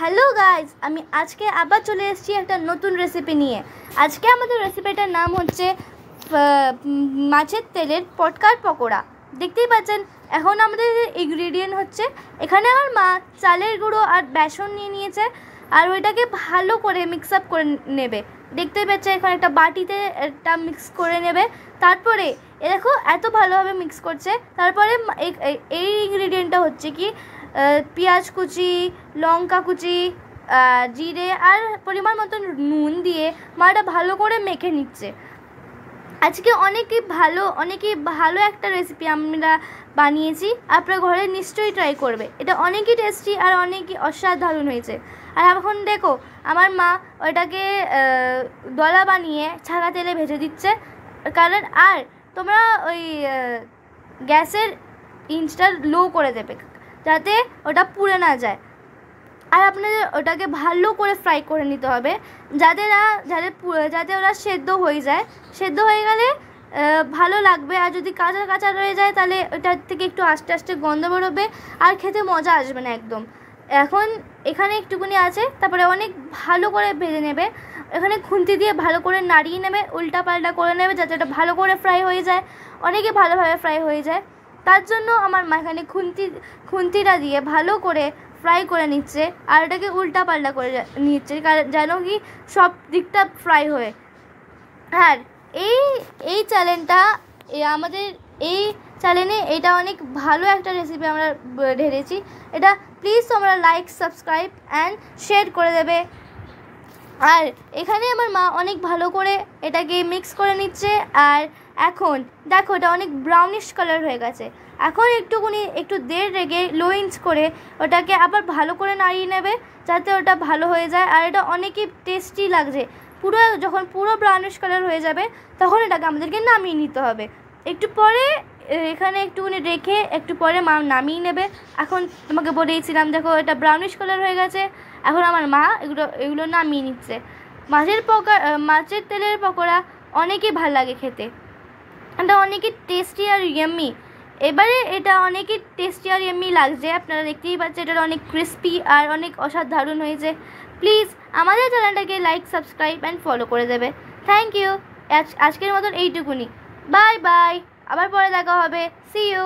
Hello guys, আমি আজকে আবার চলে এসেছি একটা নতুন রেসিপি নিয়ে। আজকে আমাদের রেসিপিটার নাম হচ্ছে মাছের তেলের পটকার পকোড়া। দেখতেই পাচ্ছেন এখন আমাদের ইনগ্রিডিয়েন্ট হচ্ছে, এখানে আমার মা চালের গুঁড়ো আর বেসন নিয়ে নিয়েছে আর ওইটাকে ভালো করে মিক্স আপ করে নেবে। দেখতেই পাচ্ছেন এখন একটা বাটিতে একটা মিক্স করে নেবে। তারপরে দেখো এত ভালোভাবে মিক্স করছে। তারপরে এই ইনগ্রিডিয়েন্টটা হচ্ছে কি পেঁয়াজ কুচি, লঙ্কা কুচি, জিরে আর পরিমাণ মতো নুন দিয়ে মাটা ভালো করে মেখে নিচ্ছে। আজকে অনেকই ভালো একটা রেসিপি আমরা বানিয়েছি, আপনার ঘরে নিশ্চয়ই ট্রাই করবে। এটা অনেকই টেস্টি আর অনেকই অসাধারণ হয়েছে। আর এখন দেখো আমার মা ওটাকে দলা বানিয়ে ছাকা তেলে ভেজে দিচ্ছে। কারণ আর তোমরা ওই গ্যাসের ইঞ্চটা লো করে দেবে যাতে ওটা পুড়ে না যায়। আর আপনাদের ওটাকে ভালো করে ফ্রাই করে নিতে হবে যাতে ওরা সেদ্ধ হয়ে যায়। সেদ্ধ হয়ে গেলে ভালো লাগবে। আর যদি কাঁচা কাঁচা রয়ে যায় তাহলে ওটার থেকে একটু আস্তে আস্তে গন্ধ বেরোবে আর খেতে মজা আসবে না একদম। এখন এখানে একটুকুনি আছে, তারপরে অনেক ভালো করে ভেজে নেবে। এখানে খুন্তি দিয়ে ভালো করে নাড়িয়ে নেবে, উল্টা পাল্টা করে নেবে যাতে এটা ভালো করে ফ্রাই হয়ে যায়, অনেকে ভালোভাবে ফ্রাই হয়ে যায়। তার জন্য আমার মা এখানে খুন্তিটা দিয়ে ভালো করে ফ্রাই করে নিচ্ছে আর এটাকে উল্টা পাল্টা করে নিচ্ছে যেন কি সব দিকটা ফ্রাই হয়ে। আর এই চ্যানেলটা আমাদের এই চ্যানেলে এটা অনেক ভালো একটা রেসিপি আমরা ঢেলেছি। এটা প্লিজ তোমরা লাইক, সাবস্ক্রাইব অ্যান্ড শেয়ার করে দেবে। আর এখানে আমার মা অনেক ভালো করে এটাকে মিক্স করে নিচ্ছে। আর এখন দেখো এটা অনেক ব্রাউনিশ কালার হয়ে গেছে। এখন একটু দেড় রেখে লো ইঞ্চ করে ওটাকে আবার ভালো করে নাড়িয়ে নেবে যাতে ওটা ভালো হয়ে যায়। আর এটা অনেকই টেস্টি লাগছে। যখন পুরো ব্রাউনিশ কালার হয়ে যাবে তখন এটাকে আমাদেরকে নামিয়ে নিতে হবে। একটু পরে এখানে একটুখানি রেখে একটু পরে মা নামিয়ে নেবে। এখন তোমাকে বলেইছিলাম দেখো এটা ব্রাউনিশ কালার হয়ে গেছে। এখন আমার মা এগুলো নামিয়ে নিচ্ছে। মাছের তেলের পকোড়া অনেকই ভালো লাগে খেতে, এটা অনেকই টেস্টি আর ইয়াম্মি। এবারে এটা অনেকই টেস্টি আর ইয়াম্মি লাগছে, আপনারা দেখতেই পাচ্ছেন এটা অনেক ক্রিস্পি আর অনেক অসাধারণ হয়েছে। প্লিজ আমাদের চ্যানেলটাকে লাইক, সাবস্ক্রাইব অ্যান্ড ফলো করে দেবে। Thank you. আজকের মতন এইটুকুনি। বাই বাই, আবার পরে দেখা হবে। See you.